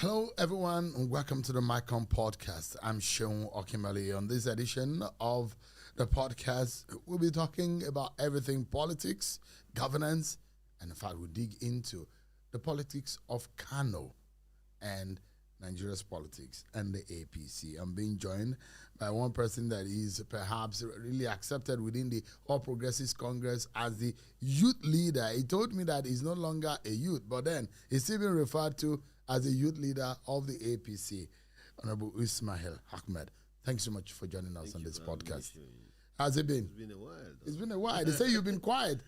Hello, everyone, and welcome to the MyCom podcast. I'm Seun Okinbaloye. On this edition of the podcast, we'll be talking about everything politics, governance, and in fact, we'll dig into the politics of Kano and Nigeria's politics and the APC. I'm being joined by one person that is perhaps really accepted within the All Progressives Congress as the youth leader. He told me that he's no longer a youth, but then he's still being referred to as the youth leader of the APC, Honorable Ismael Ahmed. Thanks so much for joining us on this podcast. How's it been? It's been a while. It's been a while. They say you've been quiet.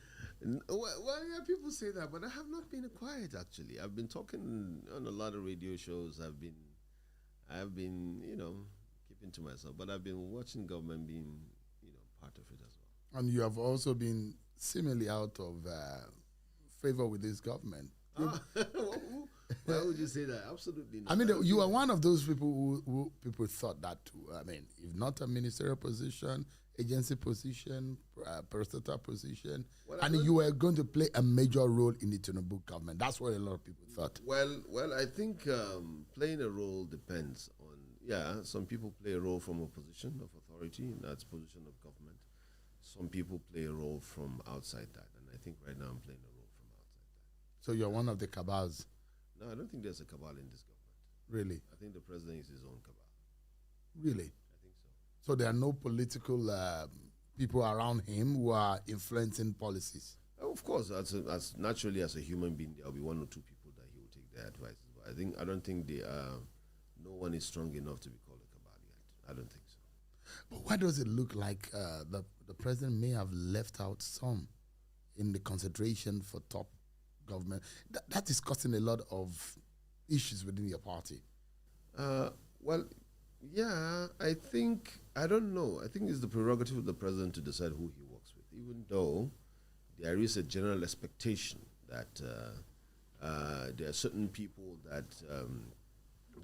Well, yeah, people say that, but I have not been quiet, actually. I've been talking on a lot of radio shows. I've been, keeping to myself, but I've been watching government being, part of it as well. And you have also been seemingly out of favor with this government. Why would you say that? Absolutely not. I mean, you are one of those people who people thought that too. I mean, if not a ministerial position, agency position, parastatal position, and you were going to play a major role in the Tinubu government. That's what a lot of people thought. Well, I think playing a role depends on, some people play a role from a position of authority, and that's position of government. Some people play a role from outside that, and I think right now I'm playing a role from outside that. So you're one of the cabals? No, I don't think there's a cabal in this government. Really? I think the president is his own cabal. Really? I think so. So there are no political people around him who are influencing policies? Of course, as naturally as a human being, there'll be one or two people that he will take their advice. But I don't think no one is strong enough to be called a cabal yet. I don't think so. But why does it look like the president may have left out some in the consideration for top government? That is causing a lot of issues within your party. Well, yeah, I don't know. I think it's the prerogative of the president to decide who he works with, even though there is a general expectation that there are certain people that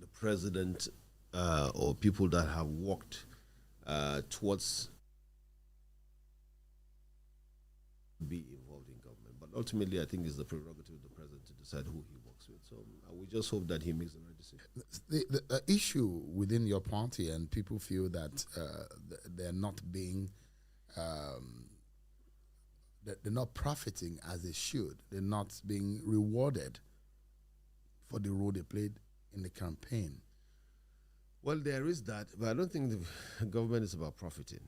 the president or people that have worked towards be involved in government. But ultimately, I think it's the prerogative of the president to decide who he works with. So we just hope that he makes the right decision. The issue within your party, and people feel that they're not being, they're not profiting as they should. They're not being rewarded for the role they played in the campaign. Well, there is that, but I don't think the government is about profiting.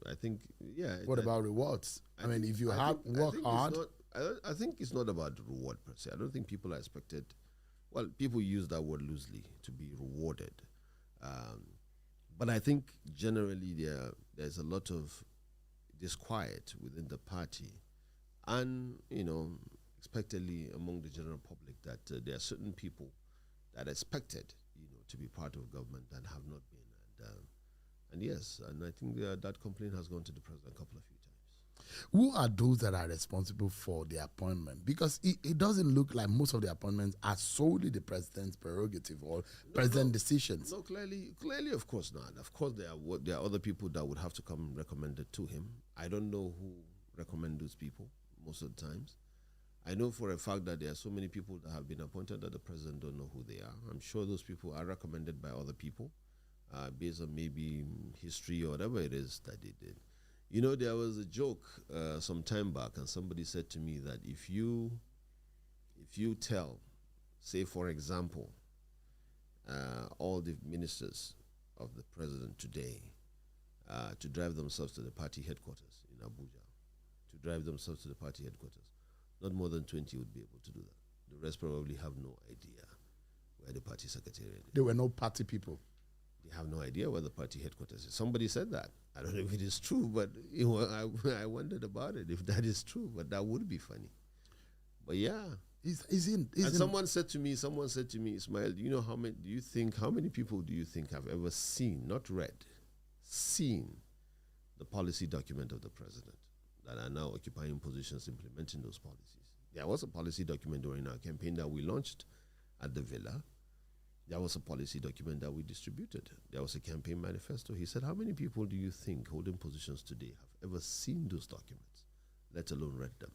I think, yeah. What about rewards? I mean, if you work hard. I think it's not about the reward per se. I don't think people are expected. Well, people use that word loosely, to be rewarded. But I think generally there's a lot of disquiet within the party, and expectedly among the general public, that there are certain people that are expected, to be part of government that have not been. And yes, and I think that complaint has gone to the president a couple of few times. Who are those that are responsible for the appointment? Because it doesn't look like most of the appointments are solely the president's prerogative or president decisions. No, clearly, of course not. Of course, there are other people that would have to come recommended to him. I don't know who recommend those people most of the times. I know for a fact that there are so many people that have been appointed that the president don't know who they are. I'm sure those people are recommended by other people based on maybe history or whatever it is that they did. There was a joke some time back, and somebody said to me that if you tell, say for example, all the ministers of the president today to drive themselves to the party headquarters in Abuja, not more than 20 would be able to do that. The rest probably have no idea where the party secretariat is. There were no party people. They have no idea where the party headquarters is. Somebody said that. I don't know if it is true, but I wondered about it, if that is true. But that would be funny. But yeah. Someone said to me, Ismael, how many people do you think have ever seen, not read, seen the policy document of the president that are now occupying positions implementing those policies? There was a policy document during our campaign that we launched at the Villa. There was a policy document that we distributed. There was a campaign manifesto. He said, how many people do you think holding positions today have ever seen those documents, let alone read them?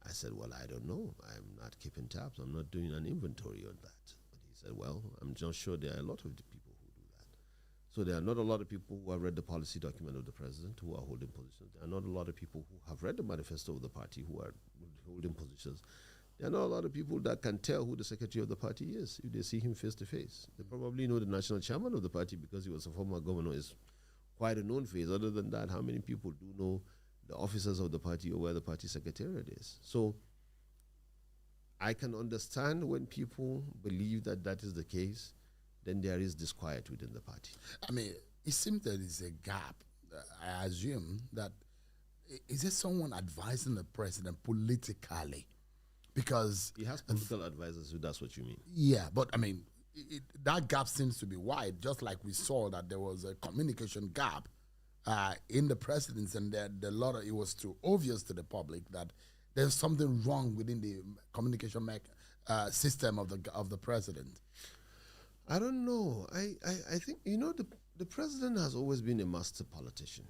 I said, well, I don't know. I'm not keeping tabs. I'm not doing an inventory on that. But he said, well, I'm just sure there are a lot of the people who do that. So there are not a lot of people who have read the policy document of the president who are holding positions. There are not a lot of people who have read the manifesto of the party who are holding positions. There are not a lot of people that can tell who the secretary of the party is if they see him face to face. They probably know the national chairman of the party because he was a former governor, is quite a known face. Other than that, how many people do know the officers of the party or where the party secretariat is? So I can understand when people believe that that is the case, then there is disquiet within the party. I mean, it seems there is a gap. I assume that, is there someone advising the president politically? Because he has political advisors, if that's what you mean. Yeah, but I mean, that gap seems to be wide, just like we saw that there was a communication gap in the presidency, and it was too obvious to the public that there's something wrong within the communication system of the president. I don't know. I think, the president has always been a master politician.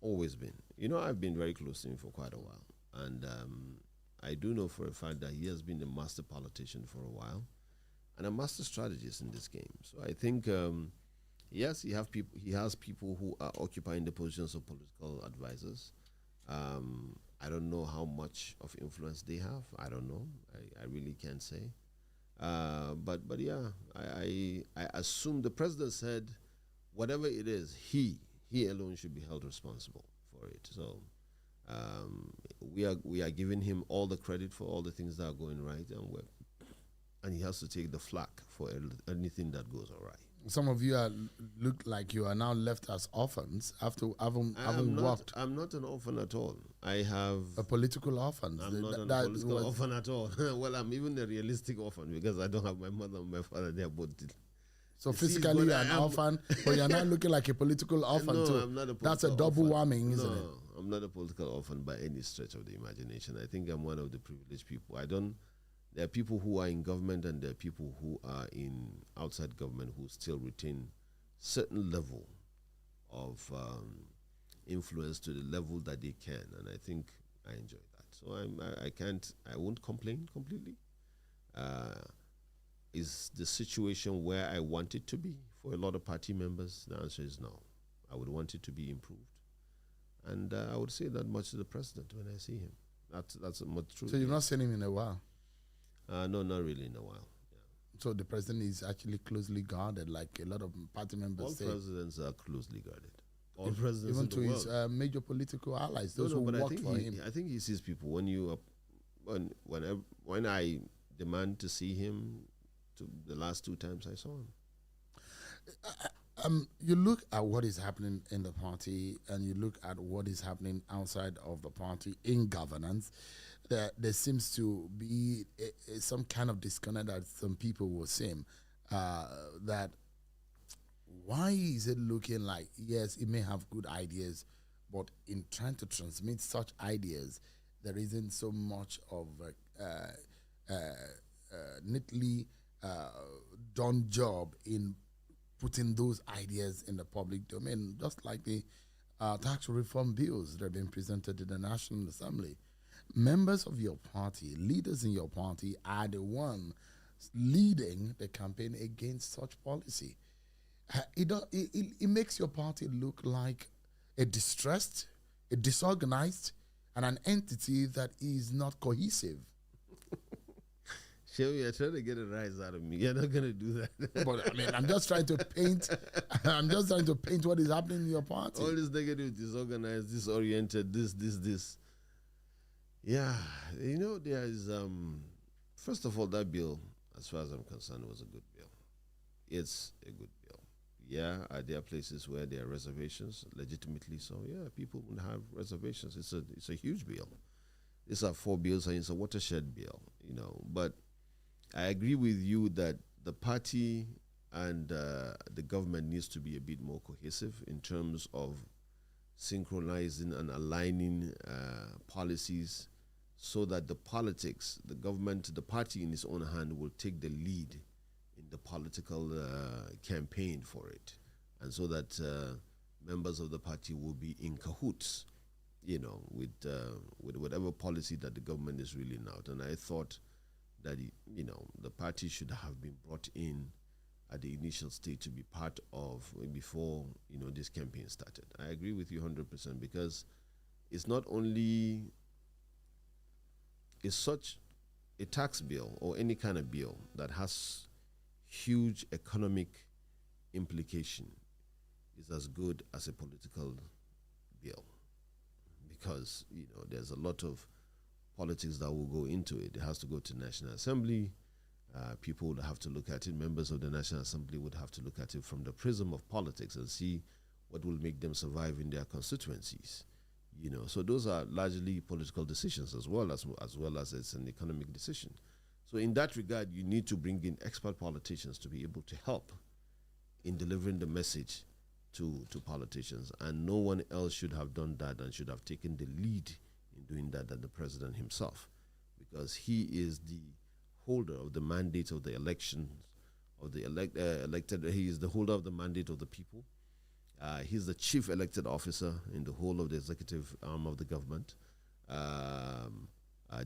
Always been. I've been very close to him for quite a while. And I do know for a fact that he has been a master politician for a while and a master strategist in this game. So I think, yes, he has people who are occupying the positions of political advisors. I don't know how much of influence they have. I don't know. I really can't say. But yeah, I assume the president said whatever it is, he alone should be held responsible for it. So we are giving him all the credit for all the things that are going right, and he has to take the flak for anything that goes all right. Some of you look like you are now left as orphans after having worked. I'm not an orphan at all. I have a political orphan. I'm not a political orphan at all. Well, I'm even a realistic orphan because I don't have my mother and my father. They are both. So physically you're an orphan, but you're not looking like a political orphan no, too. I'm not a political That's a double whammy, isn't it? No, I'm not a political orphan by any stretch of the imagination. I think I'm one of the privileged people. There are people who are in government and there are people who are in outside government who still retain certain level of influence to the level that they can, and I think I enjoy that. So I won't complain completely. Is the situation where I want it to be for a lot of party members? The answer is no. I would want it to be improved, and I would say that much to the president when I see him. That's much true. So you've not seen him in a while? No, not really in a while. Yeah. So the president is actually closely guarded, like a lot of party members say. All presidents are closely guarded. All presidents even to in the his major political allies, those who work for him. I think he sees people. When I demand to see him, the last 2 times I saw him. You look at what is happening in the party, and you look at what is happening outside of the party in governance. There seems to be some kind of disconnect that some people will say that why is it looking like, yes, it may have good ideas, but in trying to transmit such ideas, there isn't so much of neatly done job in putting those ideas in the public domain, just like the tax reform bills that have been presented in the National Assembly. Members of your party, leaders in your party, are the one leading the campaign against such policy. It makes your party look like a distressed, a disorganized, and an entity that is not cohesive. Sure, you're trying to get a rise out of me. You're not going to do that. But I mean, I'm just trying to paint. I'm just trying to paint what is happening in your party. All this negative, disorganized, disoriented, this. Yeah, there is. First of all, that bill, as far as I'm concerned, was a good bill. It's a good bill. Yeah, are there places where there are reservations, legitimately so? Yeah, people will have reservations. It's a huge bill. These are 4 bills, and it's a watershed bill. But I agree with you that the party and the government needs to be a bit more cohesive in terms of synchronizing and aligning policies so that the politics, the government, the party in its own hand will take the lead in the political campaign for it, and so that members of the party will be in cahoots with whatever policy that the government is reeling out. And I thought that the party should have been brought in at the initial stage to be part of before this campaign started. I agree with you 100% because it's not only is such a tax bill or any kind of bill that has huge economic implication is as good as a political bill because there's a lot of politics that will go into it. It has to go to National Assembly. People would have to look at it. Members of the National Assembly would have to look at it from the prism of politics and see what will make them survive in their constituencies. So those are largely political decisions as well as it's an economic decision. So in that regard, you need to bring in expert politicians to be able to help in delivering the message to politicians. And no one else should have done that and should have taken the lead in doing that than the president himself, because he is the holder of the mandate of the elections of the elected. He is the holder of the mandate of the people. He's the chief elected officer in the whole of the executive arm of the government.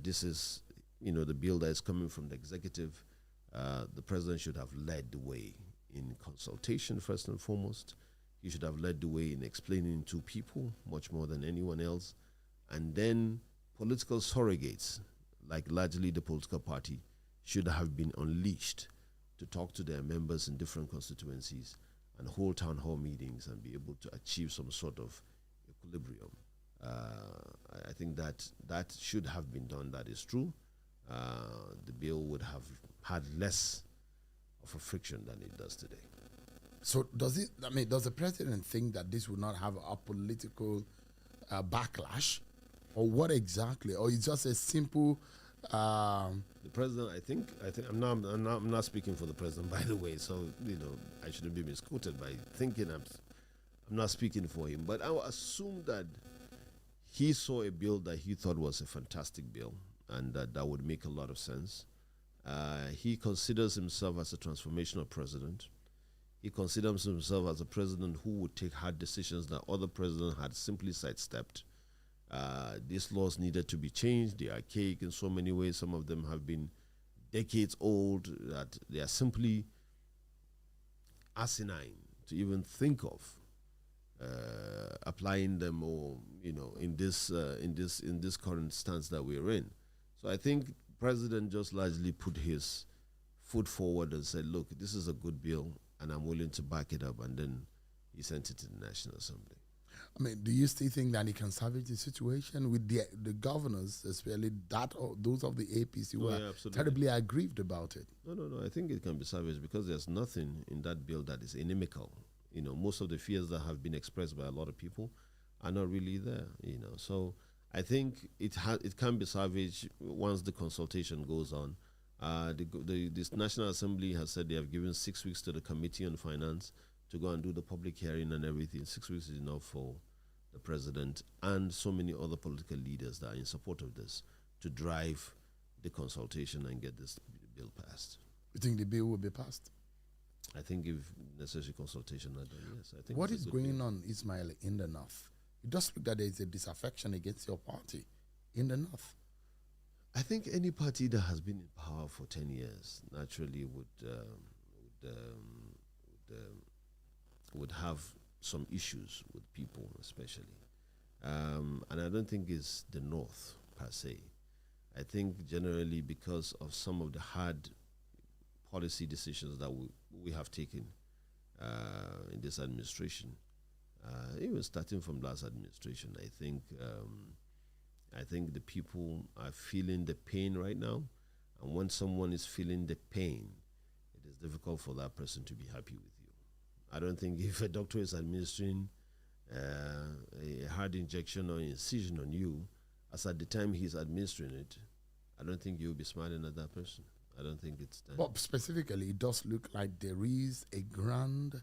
This is, the bill that is coming from the executive. The president should have led the way in consultation first and foremost. He should have led the way in explaining to people much more than anyone else. And then political surrogates, like largely the political party, should have been unleashed to talk to their members in different constituencies and hold town hall meetings and be able to achieve some sort of equilibrium. I think that should have been done. That is true. The bill would have had less of a friction than it does today. So does the president think that this would not have a political backlash, or what exactly, or it's just a simple? The president, I think I'm not speaking for the president, by the way. So I shouldn't be misquoted by thinking I'm not speaking for him. But I will assume that he saw a bill that he thought was a fantastic bill, and that would make a lot of sense. He considers himself as a transformational president. He considers himself as a president who would take hard decisions that other presidents had simply sidestepped. These laws needed to be changed. They are archaic in so many ways. Some of them have been decades old, that they are simply asinine to even think of applying them, or in this current stance that we're in. So I think the president just largely put his foot forward and said, look, this is a good bill and I'm willing to back it up, and then he sent it to the National Assembly. Do you still think that he can salvage the situation with the governors, especially those of the APC who are terribly aggrieved about it? No. I think it can be salvaged because there's nothing in that bill that is inimical. Most of the fears that have been expressed by a lot of people are not really there. So I think it can be salvaged once the consultation goes on. This National Assembly has said they have given 6 weeks to the Committee on Finance to go and do the public hearing and everything. 6 weeks is enough for the president and so many other political leaders that are in support of this to drive the consultation and get this bill passed. You think the bill will be passed? I think if necessary consultation are done, yes. I think what is going on, Ismail, in the North? It does look that there is a disaffection against your party in the North. I think any party that has been in power for 10 years naturally would have some issues with people, especially. And I don't think it's the North per se. I think generally because of some of the hard policy decisions that we have taken in this administration, even starting from last administration, I think the people are feeling the pain right now. And when someone is feeling the pain, it is difficult for that person to be happy with you. I don't think if a doctor is administering a hard injection or incision on you, as at the time he's administering it, I don't think you'll be smiling at that person. I don't think it's that. But specifically, it does look like there is a grand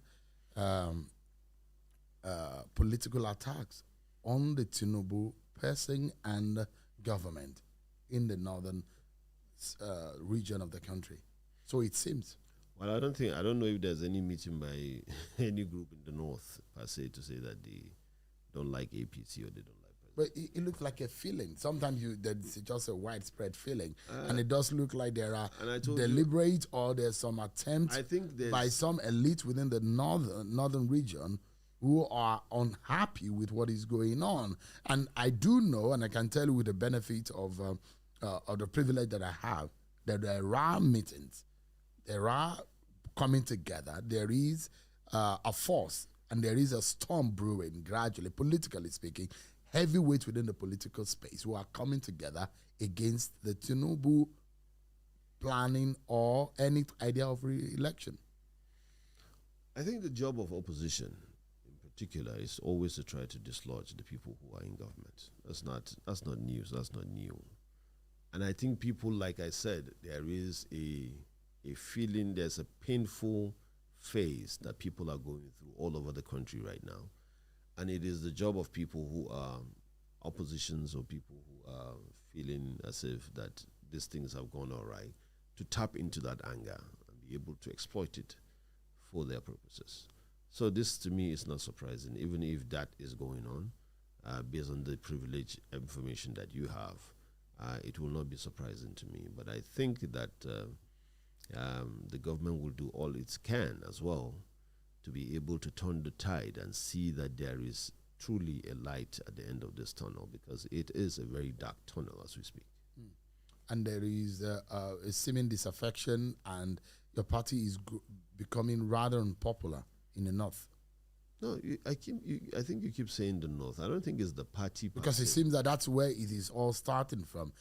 political attacks on the Tinubu person and government in the northern region of the country. So it seems. Well, I don't know if there's any meeting by any group in the north per se to say that they don't like APC or they don't like But it looks like a feeling. Sometimes there's just a widespread feeling, and it does look like there are deliberate or there's some attempt by some elite within the northern region who are unhappy with what is going on. And I do know, and I can tell you with the benefit of the privilege that I have, that there are meetings, there are coming together, there is a force, and there is a storm brewing gradually, politically speaking, heavyweights within the political space who are coming together against the Tinubu planning or any idea of re-election. I think the job of opposition in particular is always to try to dislodge the people who are in government. That's not news, that's not new. And I think people, like I said, there is a feeling, there's a painful phase that people are going through all over the country right now. And it is the job of people who are oppositions or people who are feeling as if that these things have gone all right to tap into that anger and be able to exploit it for their purposes. So this to me is not surprising, even if that is going on, based on the privileged information that you have. It will not be surprising to me. But I think that the government will do all it can as well to be able to turn the tide and see that there is truly a light at the end of this tunnel, because it is a very dark tunnel as we speak. And there is a seeming disaffection, and your party is becoming rather unpopular in the north. No, I think you keep saying the north. I don't think it's the party. Because it seems that that's where it is all starting from.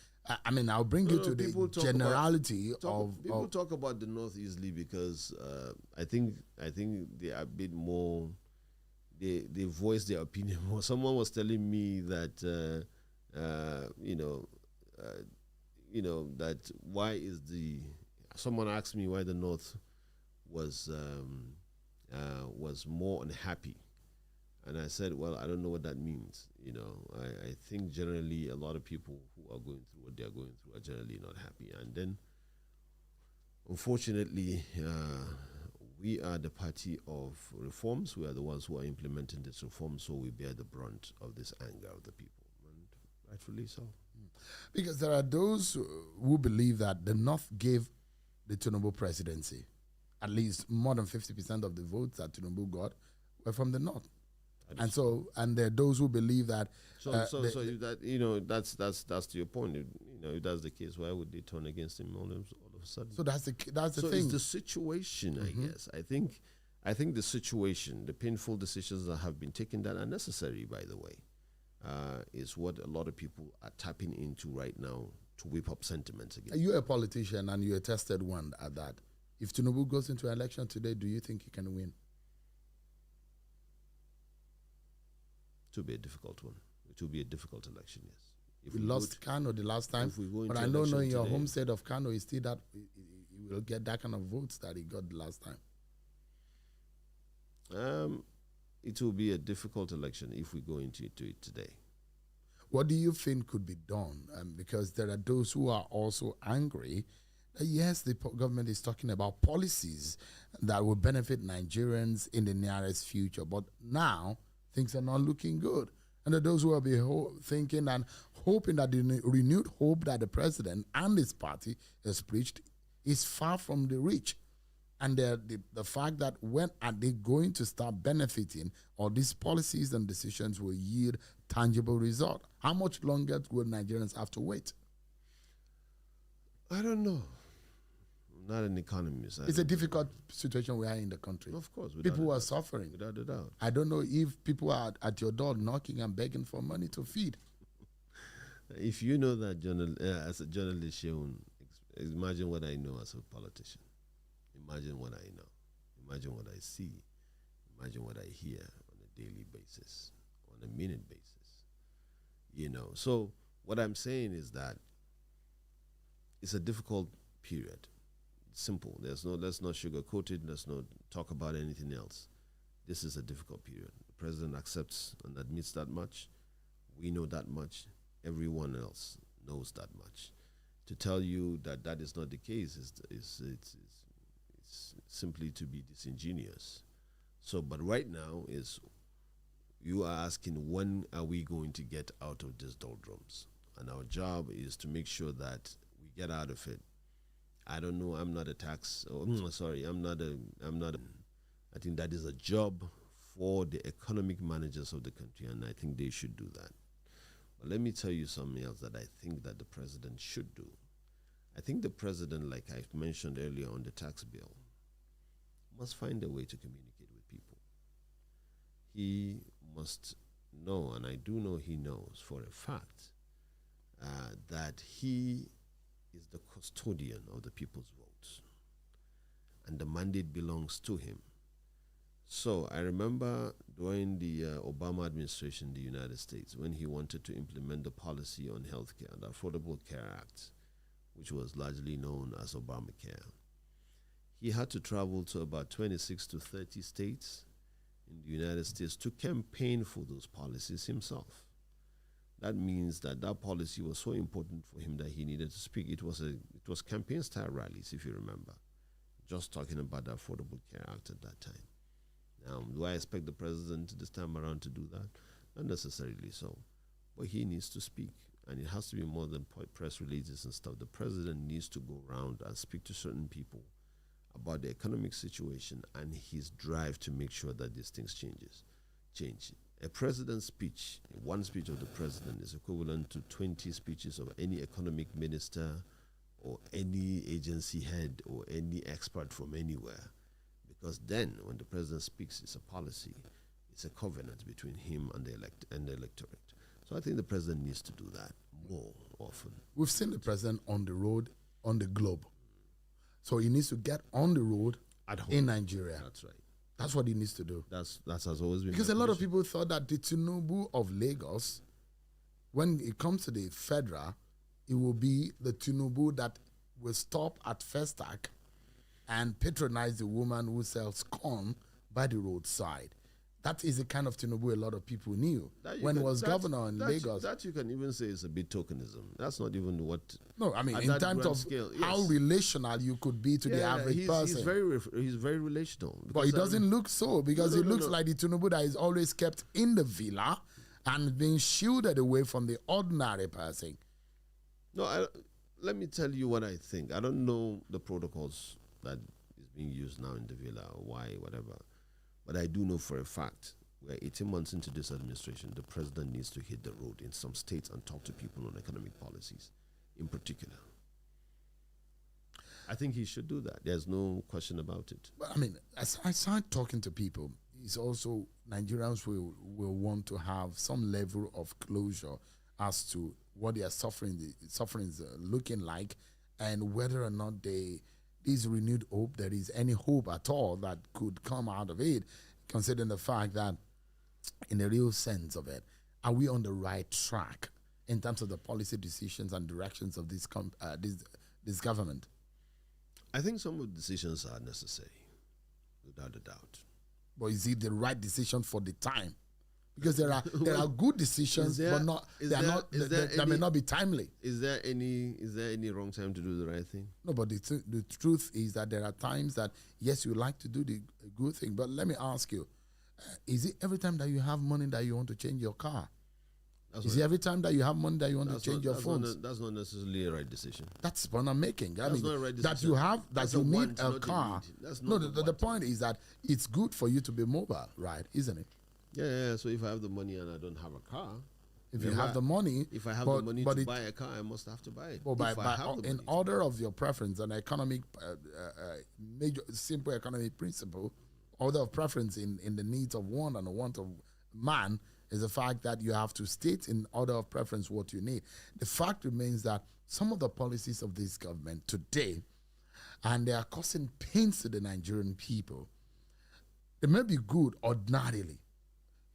I mean, I'll bring you to the generality of... People talk about the north easily because I think they are a bit more... They voice their opinion more. Someone was telling me that, that why is the... Someone asked me why the north was more unhappy. And I said, well, I don't know what that means. I think generally a lot of people who are going through what they're going through are generally not happy. And then, unfortunately, we are the party of reforms. We are the ones who are implementing this reform, so we bear the brunt of this anger of the people, and rightfully so. Because there are those who believe that the North gave the Tinubu presidency. At least more than 50% of the votes that Tinubu got were from the North. And there are those who believe that. That's to your point. If that's the case, why would they turn against him all of a sudden? So that's the so thing. It's the situation, I guess. I think the situation, the painful decisions that have been taken that are necessary, by the way, is what a lot of people are tapping into right now to whip up sentiments again. You're a politician and you're a tested one at that. If Tinubu goes into an election today, do you think he can win? It will be a difficult one. It will be a difficult election, yes. If we lost Kano the last time, but I don't know in your home state of Kano, he will get that kind of votes that he got the last time. It will be a difficult election if we go into it today. What do you think could be done? Because there are those who are also angry. Yes, the government is talking about policies that will benefit Nigerians in the nearest future, but now things are not looking good. And there are those who will be thinking and hoping that the renewed hope that the president and his party has preached is far from the reach. And the fact that when are they going to start benefiting, or these policies and decisions will yield tangible result? How much longer will Nigerians have to wait? I don't know. I'm not an economist. It's a difficult situation we are in the country. Of course. People are suffering. Without a doubt. I don't know if people are at your door knocking and begging for money to feed. If you know that as a journalist, Seun, imagine what I know as a politician. Imagine what I know. Imagine what I see. Imagine what I hear on a daily basis, on a minute basis. So what I'm saying is that it's a difficult period. Simple. Let's not sugarcoat it. Let's not talk about anything else. This is a difficult period. The president accepts and admits that much. We know that much. Everyone else knows that much. To tell you that is not the case is simply to be disingenuous. So, but right now is, You are asking, when are we going to get out of these doldrums? And our job is to make sure that we get out of it. I don't know. I'm not a tax. Sorry, I'm not a. I think that is a job for the economic managers of the country, and I think they should do that. But let me tell you something else that I think that the president should do. I think the president, like I mentioned earlier on the tax bill, must find a way to communicate with people. He must know, and I do know he knows for a fact, that he is the custodian of the people's votes, and the mandate belongs to him. So I remember during the Obama administration in the United States, when he wanted to implement the policy on healthcare, the Affordable Care Act, which was largely known as Obamacare, he had to travel to about 26 to 30 states in the United States to campaign for those policies himself. That means that that policy was so important for him that he needed to speak. It was campaign-style rallies, if you remember, just talking about the Affordable Care Act at that time. Now, do I expect the president this time around to do that? Not necessarily so. But he needs to speak. And it has to be more than press releases and stuff. The president needs to go around and speak to certain people about the economic situation and his drive to make sure that these things change. A president's speech, one speech of the president, is equivalent to 20 speeches of any economic minister or any agency head or any expert from anywhere. Because then, when the president speaks, it's a policy, it's a covenant between him and the electorate. So I think the president needs to do that more often. We've seen the president on the road, on the globe. So he needs to get on the road at home in Nigeria. That's right. That's what he needs to do. That has always been. Because a lot of people thought that the Tinubu of Lagos, when it comes to the federal, it will be the Tinubu that will stop at Festac and patronize the woman who sells corn by the roadside. That is the kind of Tinubu a lot of people knew when he was governor in Lagos. That you can even say is a bit tokenism. That's not even what... No, I mean, in terms of scale, how relational you could be to the average person. He's very relational. But he doesn't look so, because he looks like the Tinubu that is always kept in the villa and being shielded away from the ordinary person. No, let me tell you what I think. I don't know the protocols that is being used now in the villa or why, whatever. But I do know for a fact, we're 18 months into this administration, the president needs to hit the road in some states and talk to people on economic policies in particular. I think he should do that. There's no question about it. But I mean, as I start talking to people, it's also Nigerians will want to have some level of closure as to what their suffering is looking like, and whether or not this renewed hope, there is any hope at all that could come out of it, considering the fact that, in the real sense of it, are we on the right track in terms of the policy decisions and directions of this government? I think some of the decisions are necessary, without a doubt. But is it the right decision for the time? Because there are good decisions, but they may not be timely. Is there any wrong time to do the right thing? No, but the truth is that there are times that, yes, you like to do the good thing, but let me ask you, is it every time that you have money that you want to change your car? Is it every time that you have money that you want to change your phones? That's not necessarily a right decision. That's what I'm making. That's not a right decision. That you need a car. No, the point is that it's good for you to be mobile, right? Isn't it? Yeah. So if I have the money and I don't have a car, if I have the money to buy a car, I must have to buy it. Well, in order of your preference, an economic, major simple economic principle, order of preference in the needs of one and the want of man is the fact that you have to state in order of preference what you need. The fact remains that some of the policies of this government today, and they are causing pains to the Nigerian people, they may be good ordinarily.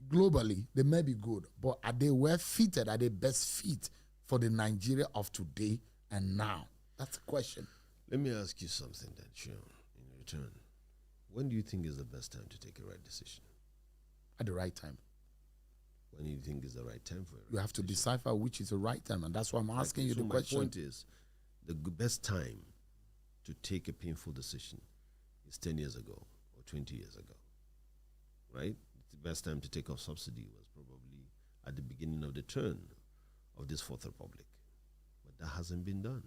Globally, they may be good, but are they well fitted? Are they best fit for the Nigeria of today and now? That's the question. Let me ask you something then, Seun, in return. When do you think is the best time to take a right decision? At the right time. When do you think is the right time for it? You have to decipher which is the right time, and that's why I'm asking you the question. My point is, the best time to take a painful decision is 10 years ago or 20 years ago, right? the best time to take off subsidy was probably at the beginning of the turn of this Fourth Republic. But that hasn't been done.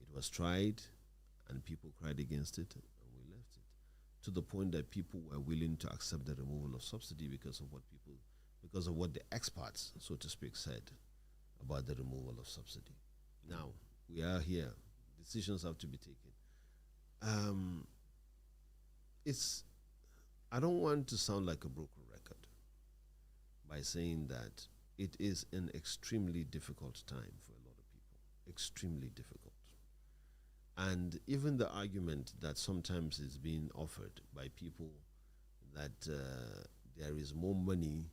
It was tried, and people cried against it, and we left it. To the point that people were willing to accept the removal of subsidy because of what the experts, so to speak, said about the removal of subsidy. Now, we are here. Decisions have to be taken. I don't want to sound like a broken record by saying that it is an extremely difficult time for a lot of people, extremely difficult. And even the argument that sometimes is being offered by people that there is more money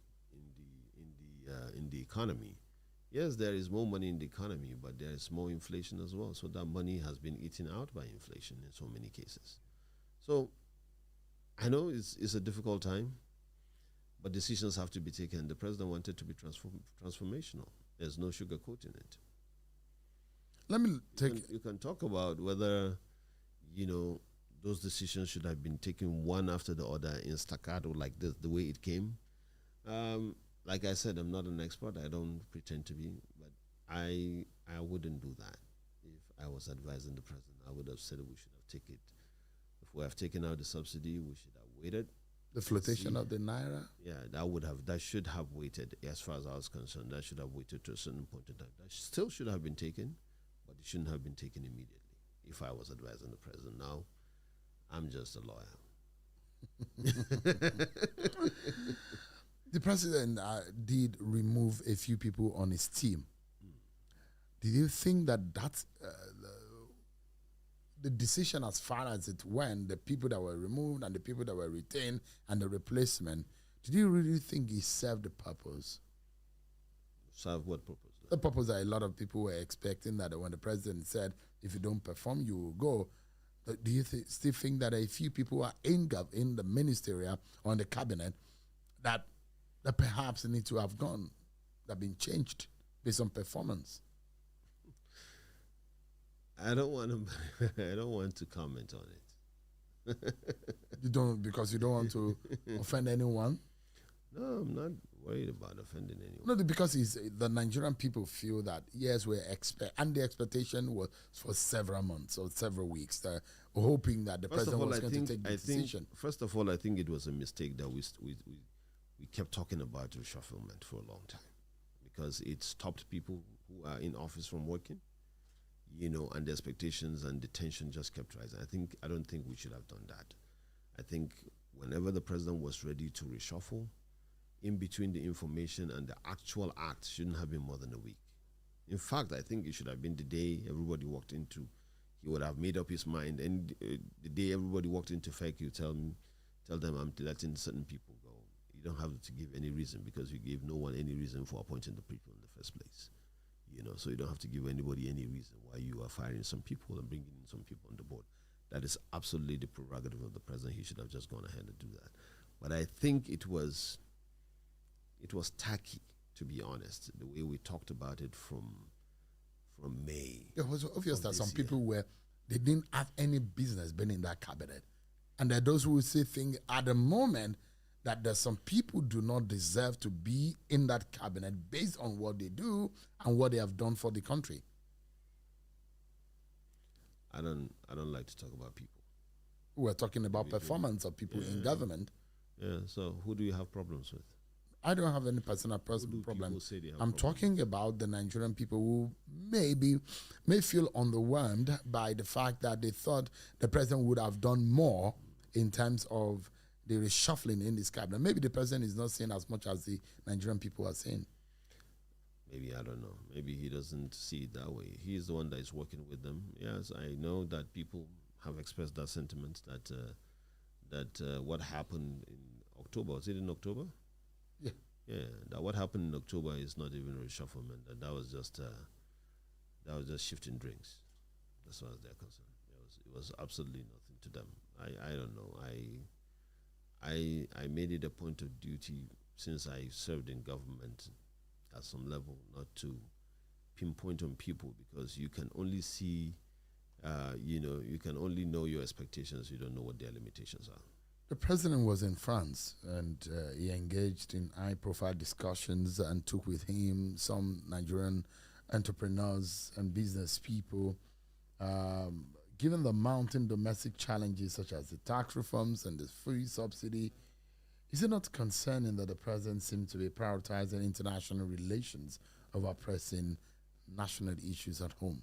in the economy. Yes, there is more money in the economy, but there is more inflation as well. So that money has been eaten out by inflation in so many cases. So I know it's a difficult time, but decisions have to be taken. The president wanted to be transformational. There's no sugarcoating it. Let me You can talk about whether, those decisions should have been taken one after the other in staccato like this, the way it came. Like I said, I'm not an expert. I don't pretend to be, but I wouldn't do that. If I was advising the president, I would have said we should have taken it. If we have taken out the subsidy, we should have waited. The flotation of the naira? Yeah, that should have waited. As far as I was concerned, that should have waited to a certain point in time. That still should have been taken, but it shouldn't have been taken immediately. If I was advising the president, now I'm just a lawyer. The president did remove a few people on his team. Did you think that that's the decision as far as it went, the people that were removed and the people that were retained and the replacement, did you really think he served the purpose? Serve what purpose? The purpose that a lot of people were expecting, that when the president said, if you don't perform, you will go. Do you still think that a few people are in the ministerial or in the cabinet that perhaps need to have gone, that have been changed based on performance? I don't want to comment on it. You don't, because you don't want to offend anyone? No, I'm not worried about offending anyone. No, because the Nigerian people feel that, yes, and the expectation was for several months or several weeks. They're hoping that the president was going to take the decision. First of all, I think it was a mistake that we kept talking about reshufflement for a long time, because it stopped people who are in office from working, and the expectations and the tension just kept rising. I don't think we should have done that. I think whenever the president was ready to reshuffle, in between the information and the actual act shouldn't have been more than a week. In fact, I think it should have been the day everybody walked into, he would have made up his mind, and the day everybody walked into FEC, you tell them, I'm letting certain people go. You don't have to give any reason, because you gave no one any reason for appointing the people in the first place. So you don't have to give anybody any reason why you are firing some people and bringing in some people on the board. That is absolutely the prerogative of the president. He should have just gone ahead and do that. But I think it was tacky, to be honest, the way we talked about it from May. It was obvious that some people they didn't have any business being in that cabinet. And there are those who will say things at the moment that there's some people do not deserve to be in that cabinet based on what they do and what they have done for the country. I don't like to talk about people. We're talking about performance of people in government. Yeah, so who do you have problems with? I don't have any personal problem. I'm talking about the Nigerian people who may feel underwhelmed by the fact that they thought the president would have done more in terms of the reshuffling in this cabinet. Maybe the president is not saying as much as the Nigerian people are saying. Maybe, I don't know. Maybe he doesn't see it that way. He's the one that is working with them. Yes, I know that people have expressed that sentiment that what happened in October, was it in October? Yeah. Yeah, that what happened in October is not even a reshufflement. That was just shifting drinks. As far as they're concerned. It was absolutely nothing to them. I don't know. I made it a point of duty, since I served in government at some level, not to pinpoint on people, because you can only see, you can only know your expectations. You don't know what their limitations are. The president was in France and he engaged in high-profile discussions and took with him some Nigerian entrepreneurs and business people. Given the mounting domestic challenges such as the tax reforms and the free subsidy, is it not concerning that the president seems to be prioritizing international relations over pressing national issues at home?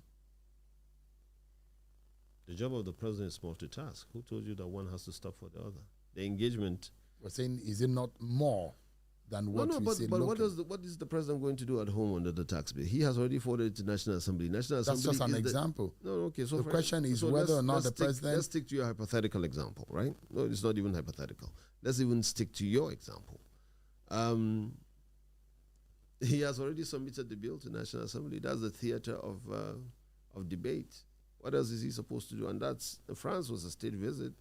The job of the president is multitask. Who told you that one has to stop for the other? The engagement. We're saying, is it not more than what we see but locally? what is the president going to do at home under the tax bill? He has already forwarded it to National Assembly. National That's Assembly just an example. Okay. So the question is whether or not the president... Let's stick to your hypothetical example, right? No, it's not even hypothetical. Let's even stick to your example. He has already submitted the bill to National Assembly. That's the theater of debate. What else is he supposed to do? And France was a state visit.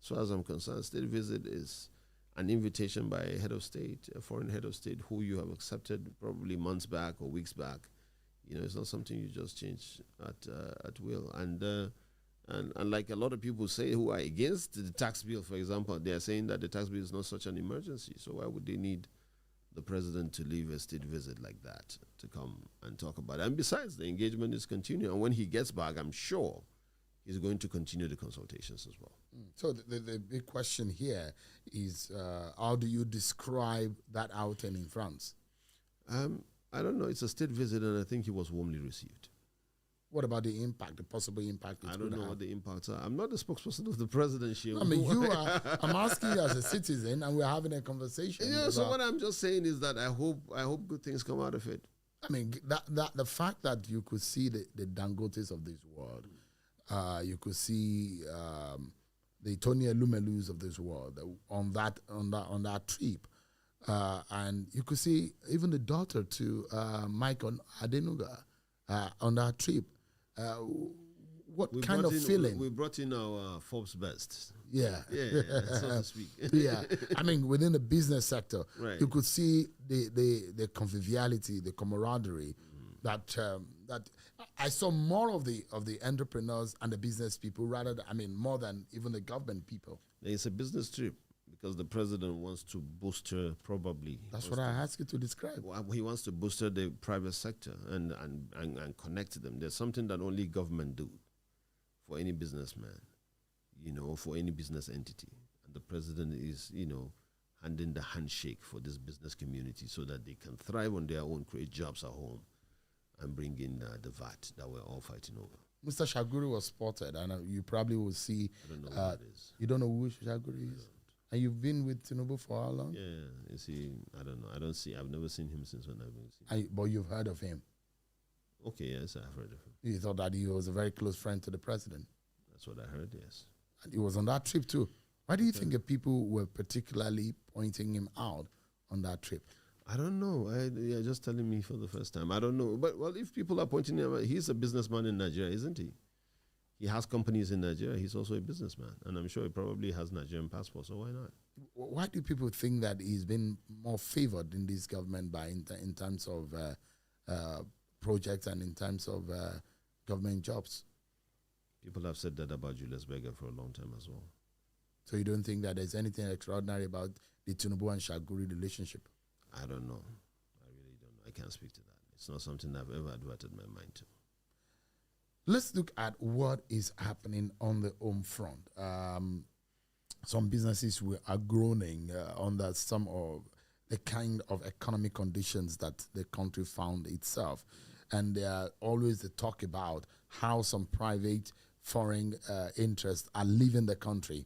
As far as I'm concerned, state visit is an invitation by a head of state, a foreign head of state who you have accepted probably months back or weeks back. You know, it's not something you just change at will. And like a lot of people say who are against the tax bill, for example, they are saying that the tax bill is not such an emergency. So why would they need the president to leave a state visit like that to come and talk about it? And besides, the engagement is continuing. And when he gets back, I'm sure he's going to continue the consultations as well. So the big question here is, how do you describe that outing in France? I don't know. It's a state visit, and I think he was warmly received. What about the impact, the possible impact? I don't know what the impacts are. I'm not the spokesperson of the presidency. I mean, you are. I'm asking you as a citizen, and we're having a conversation. Yeah. So what I'm just saying is that I hope good things come out of it. I mean, that the fact that you could see the Dangotes of this world, you could see the Tony Elumelus of this world on that trip, and you could see even the daughter to Mike Adenuga on that trip. What kind of feeling? We brought in our Forbes best. Yeah, so to speak. Yeah, I mean, within the business sector, right. You could see the conviviality, the camaraderie. That I saw more of the entrepreneurs and the business people rather than, more than even the government people. It's a business trip because the president wants to booster probably. That's what I asked you to describe. Well, he wants to booster the private sector and connect them. There's something that only government do for any businessman, for any business entity. And the president is, handing the handshake for this business community so that they can thrive on their own, create jobs at home, and bring in the VAT that we're all fighting over. Mr. Shaguri was spotted, and you probably will see. I don't know who that is. You don't know who Shaguri is? And you've been with Tinubu for how long? Yeah, you see, I don't know. I've never seen him since when I've been seeing him. But you've heard of him? Okay, yes, I've heard of him. You thought that he was a very close friend to the president? That's what I heard, yes. And he was on that trip too. Why do you think the people were particularly pointing him out on that trip? I don't know. You're just telling me for the first time. I don't know. But, well, if people are pointing him out, he's a businessman in Nigeria, isn't he? He has companies in Nigeria. He's also a businessman. And I'm sure he probably has Nigerian passport, so why not? Why do people think that he's been more favored in this government in terms of projects and in terms of government jobs? People have said that about Julius Berger for a long time as well. So you don't think that there's anything extraordinary about the Tinubu and Shaguri relationship? I don't know. I really don't know. I can't speak to that. It's not something I've ever adverted my mind to. Let's look at what is happening on the home front. Some businesses are groaning under some of the kind of economic conditions that the country found itself. And there are always the talk about how some private foreign interests are leaving the country.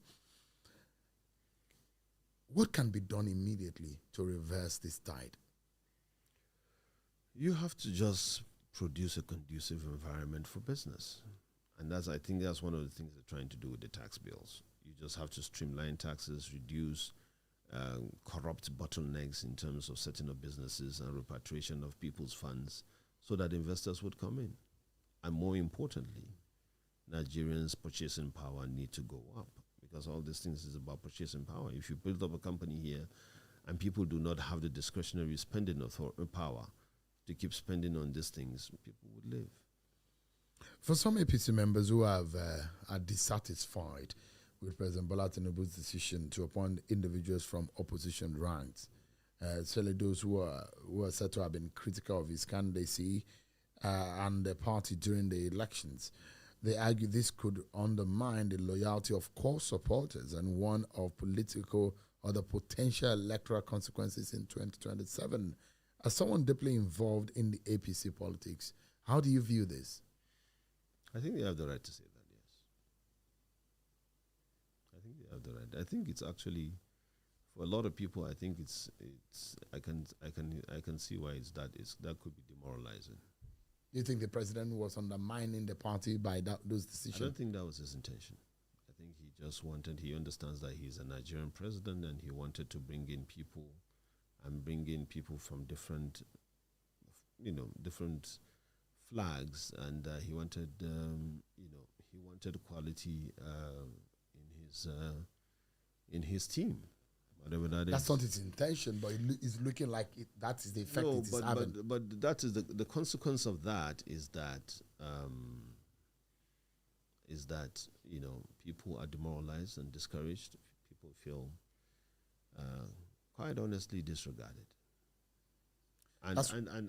What can be done immediately to reverse this tide? You have to just produce a conducive environment for business. And I think that's one of the things they're trying to do with the tax bills. You just have to streamline taxes, reduce corrupt bottlenecks in terms of setting up businesses and repatriation of people's funds so that investors would come in. And more importantly, Nigerians' purchasing power need to go up because all these things is about purchasing power. If you build up a company here and people do not have the discretionary spending power to keep spending on these things, people would live. For some APC members who are dissatisfied with President Bola Tinubu's decision to appoint individuals from opposition ranks, especially those who are said to have been critical of his candidacy and the party during the elections. They argue this could undermine the loyalty of core supporters and warn of political or the potential electoral consequences in 2027. As someone deeply involved in the APC politics, how do you view this? I think they have the right to say that, yes. I think they have the right. I think it's actually, for a lot of people, I think I can see why that could be demoralizing. Do you think the president was undermining the party by those decisions? I don't think that was his intention. I think he understands that he's a Nigerian president and he wanted to bring in people from different flags, and he wanted quality in his team, whatever that is. That's not his intention, but it's looking like that is the effect it is having. But that is the consequence of that is that people are demoralized and discouraged. People feel quite honestly disregarded. And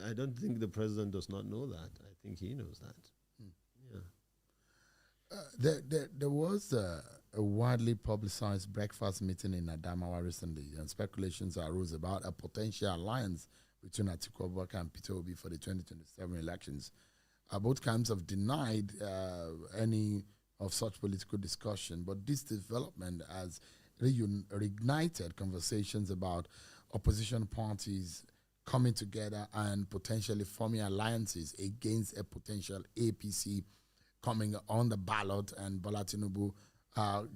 I don't think the president does not know that. I think he knows that. Yeah. There was a widely publicized breakfast meeting in Adamawa recently, and speculations arose about a potential alliance between Atiku Abubakar and Peter Obi for the 2027 elections. Both camps have denied any of such political discussion, but this development has reignited conversations about opposition parties coming together and potentially forming alliances against a potential APC coming on the ballot and Bola Tinubu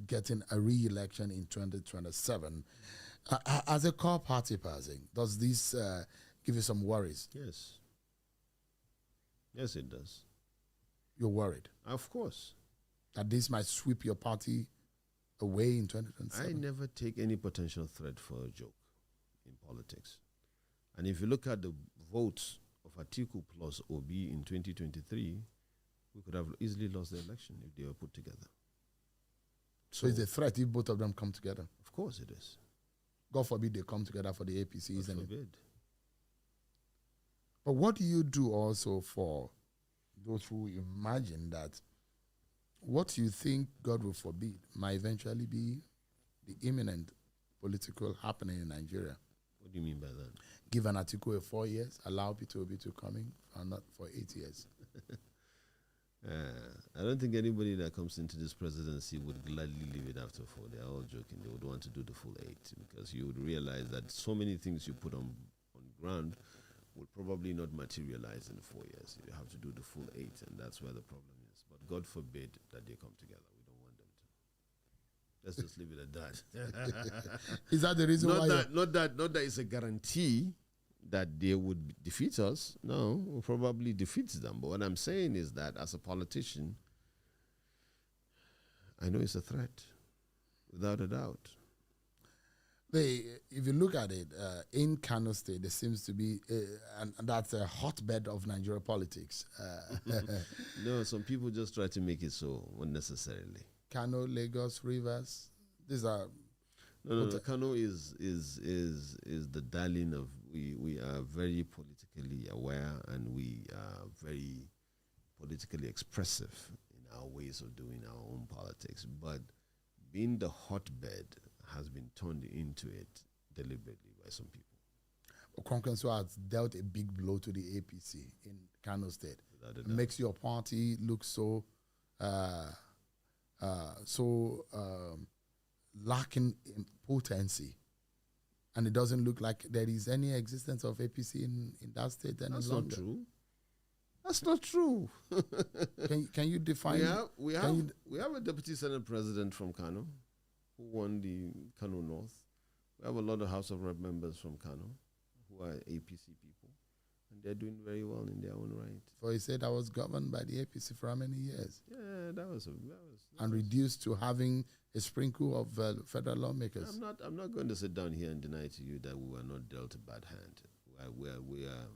getting a re-election in 2027. As a core party person, does this give you some worries? Yes. Yes, it does. You're worried? Of course. That this might sweep your party away in 2027? I never take any potential threat for a joke in politics. And if you look at the votes of Atiku plus Obi in 2023, we could have easily lost the election if they were put together. So it's a threat if both of them come together? Of course it is. God forbid they come together for the APC, God isn't forbid. it? But what do you do also for those who imagine that what you think God will forbid might eventually be the imminent political happening in Nigeria? What do you mean by that? Give an Atiku 4 years, allow Peter Obi to come in, and not for 8 years. I don't think anybody that comes into this presidency would gladly leave it after 4. They're all joking. They would want to do the full 8 because you would realize that so many things you put on ground will probably not materialize in 4 years. You have to do the full 8, and that's where the problem is. But God forbid that they come together. We don't want them to. Let's just leave it at that. Is that the reason why? Not that it's a guarantee that they would defeat us. No, we'll probably defeat them. But what I'm saying is that as a politician, I know it's a threat, without a doubt. If you look at it, in Kano State, there seems to be, and that's a hotbed of Nigeria politics. No, some people just try to make it so unnecessarily. Kano, Lagos, Rivers, these are. No. Kano is the darling of. We are very politically aware and we are very politically expressive in our ways of doing our own politics. But being the hotbed has been turned into it deliberately by some people. Okonkwensor has dealt a big blow to the APC in Kano State. It makes your party look so lacking in potency. And it doesn't look like there is any existence of APC in that state any longer. That's not true. Can you define? We have a deputy senate president from Kano who won the Kano North. We have a lot of House of Rep members from Kano who are APC people, and they're doing very well in their own right. So he said I was governed by the APC for how many years? Yeah, that was reduced to having a sprinkle of federal lawmakers. I'm not going to sit down here and deny to you that we were not dealt a bad hand. We are.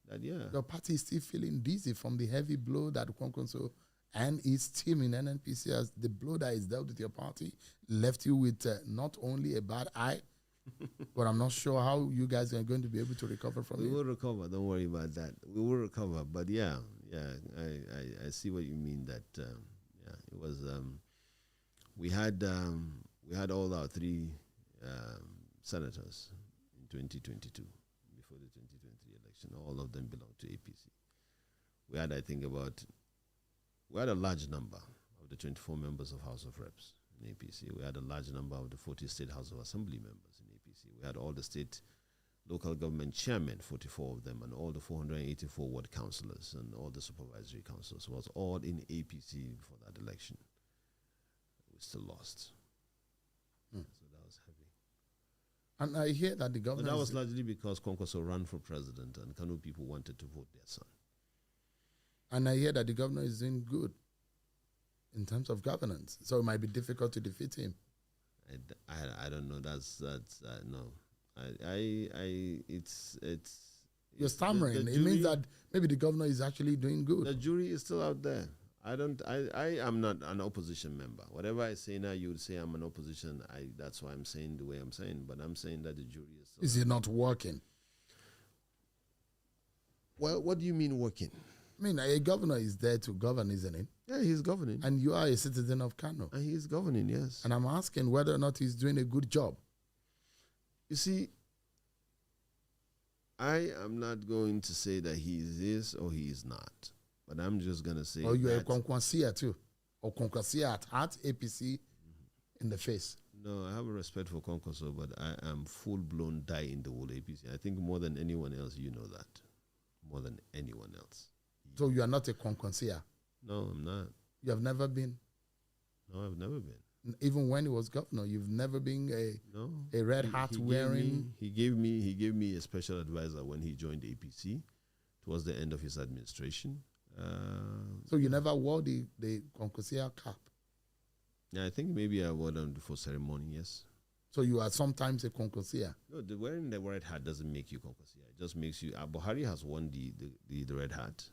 That the party is still feeling dizzy from the heavy blow that Okonkwensor and his team in NNPC, as the blow that is dealt with your party left you with not only a bad eye, but I'm not sure how you guys are going to be able to recover from it. We will recover. Don't worry about that. We will recover. But yeah, I see what you mean. That it was. We had all our three senators in 2022 before the 2023 election. All of them belonged to APC. We had, I think, we had a large number of the 24 members of House of Reps in APC. We had a large number of the 40 state House of Assembly members in APC. We had all the state local government chairmen, 44 of them, and all the 484 ward councillors and all the supervisory councillors was all in APC for that election. We still lost. So that was heavy. And I hear that the government... But that was largely because Kwankwaso ran for president and Kano people wanted to vote their son. And I hear that the governor is doing good in terms of governance. So it might be difficult to defeat him. I don't know. That's no. It's. You're stammering. The it means that maybe the governor is actually doing good. The jury is still out there. I am not an opposition member. Whatever I say now, you would say I'm an opposition. That's why I'm saying the way I'm saying. But I'm saying that the jury is still. Is it not working? Well, what do you mean working? I mean, a governor is there to govern, isn't it? Yeah, he's governing. And you are a citizen of Kano. And he's governing, yes. And I'm asking whether or not he's doing a good job. You see, I am not going to say that he is this or he is not. But I'm just going to say or you're a Kwankwasia too. Or Kwankwasia at heart, APC in the face. No, I have a respect for Kwankwaso, but I am full-blown die in the whole APC. I think more than anyone else, you know that. More than anyone else. So you are not a Kwankwasia? No, I'm not. You have never been? No, I've never been. Even when he was governor, you've never been a red hat wearing? He gave me a special advisor when he joined APC towards the end of his administration. So you never wore the Kwankwasia cap? Yeah, I think maybe I wore them for ceremony, yes. So you are sometimes a Kwankwasia? No, wearing the red hat doesn't make you Kwankwasia. It just makes you... Buhari has worn the red hat.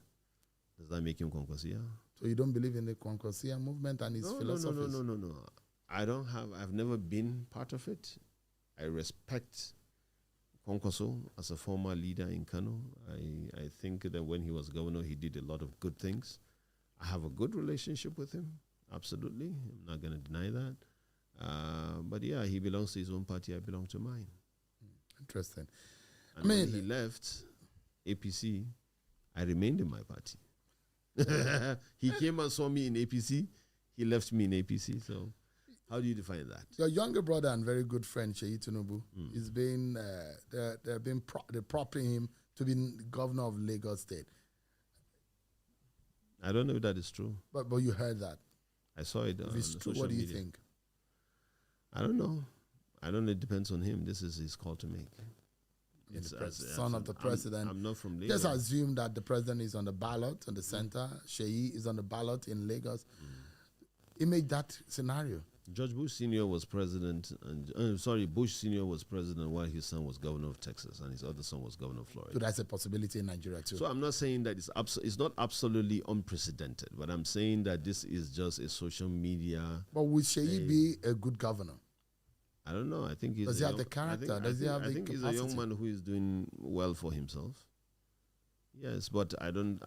Does that make him Kwankwasia? So you don't believe in the Kwankwasia movement and its philosophies? No. I've never been part of it. I respect Kwankwaso as a former leader in Kano. I think that when he was governor, he did a lot of good things. I have a good relationship with him, absolutely. I'm not going to deny that. But yeah, he belongs to his own party. I belong to mine. Interesting. And when he left APC, I remained in my party. He came and saw me in APC. He left me in APC. So how do you define that? Your younger brother and very good friend, Seun Tinubu, is being, they're propping him to be governor of Lagos State. I don't know if that is true. But you heard that. I saw it. If it's true, what do you think? I don't know. It depends on him. This is his call to make. Son of the president. I'm not from Lagos. Just assume that the president is on the ballot in the center. Sheyi is on the ballot in Lagos. Image that scenario. George Bush Sr. was president, Bush Sr. was president while his son was governor of Texas and his other son was governor of Florida. So that's a possibility in Nigeria too. So I'm not saying that it's not absolutely unprecedented, but I'm saying that this is just a social media. But would Sheyi be a good governor? I don't know. I think does he have the character? Does he have the capacity? I think he's a young man who is doing well for himself. Yes, but I don't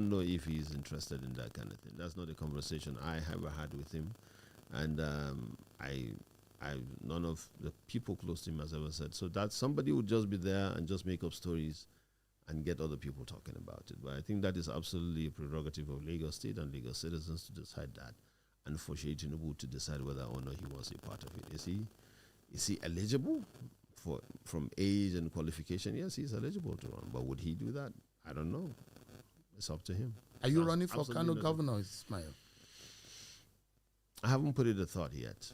know if he's interested in that kind of thing. That's not a conversation I ever had with him, and none of the people close to him has ever said. So that somebody would just be there and just make up stories and get other people talking about it. But I think that is absolutely a prerogative of Lagos State and Lagos citizens to decide that, and for Seun Tinubu to decide whether or not he wants a part of it. Is he eligible from age and qualification? Yes, he's eligible to run. But would he do that? I don't know. It's up to him. Are you running for Kano governor, Ismael? I haven't put it a thought yet,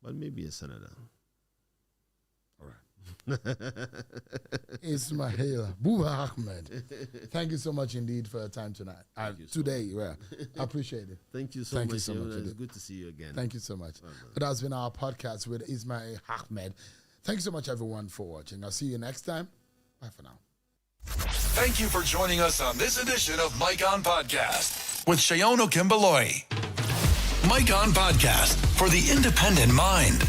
but maybe a senator. All right. Ismael Ahmed. Thank you so much indeed for your time tonight. Today, I appreciate it. Thank you so much. It's good to see you again. Thank you so much. That has been our podcast with Ismael Ahmed. Thank you so much, everyone, for watching. I'll see you next time. Bye for now. Thank you for joining us on this edition of Mike On Podcast with Seun Okinbaloye. Mike On Podcast for the independent mind.